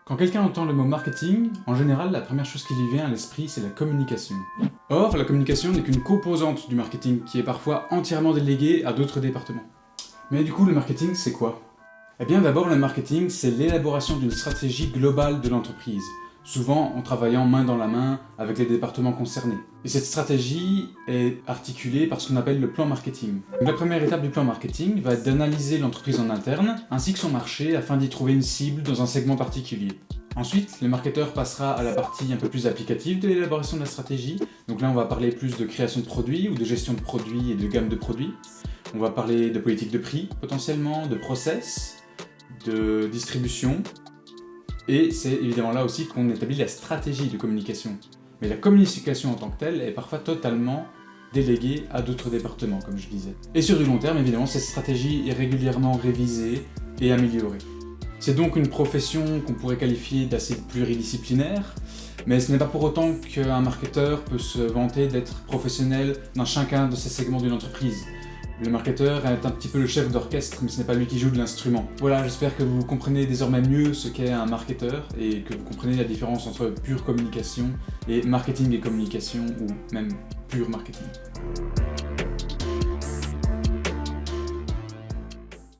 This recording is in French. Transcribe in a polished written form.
Quand quelqu'un entend le mot marketing, en général, la première chose qui lui vient à l'esprit, c'est la communication. Or, la communication n'est qu'une composante du marketing qui est parfois entièrement déléguée à d'autres départements. Mais du coup, le marketing, c'est quoi? Eh bien, d'abord, le marketing, c'est l'élaboration d'une stratégie globale de l'entreprise, souvent en travaillant main dans la main avec les départements concernés. Et cette stratégie est articulée par ce qu'on appelle le plan marketing. Donc, la première étape du plan marketing va être d'analyser l'entreprise en interne, ainsi que son marché, afin d'y trouver une cible dans un segment particulier. Ensuite, le marketeur passera à la partie un peu plus applicative de l'élaboration de la stratégie. Donc là, on va parler plus de création de produits ou de gestion de produits et de gamme de produits. On va parler de politique de prix, potentiellement, de process, de distribution. Et c'est évidemment là aussi qu'on établit la stratégie de communication. Mais la communication en tant que telle est parfois totalement déléguée à d'autres départements, comme je disais. Et sur du long terme, évidemment, cette stratégie est régulièrement révisée et améliorée. C'est donc une profession qu'on pourrait qualifier d'assez pluridisciplinaire, mais ce n'est pas pour autant qu'un marketeur peut se vanter d'être professionnel dans chacun de ces segments d'une entreprise. Le marketeur est un petit peu le chef d'orchestre, mais ce n'est pas lui qui joue de l'instrument. Voilà, j'espère que vous comprenez désormais mieux ce qu'est un marketeur et que vous comprenez la différence entre pure communication et marketing et communication, ou même pure marketing.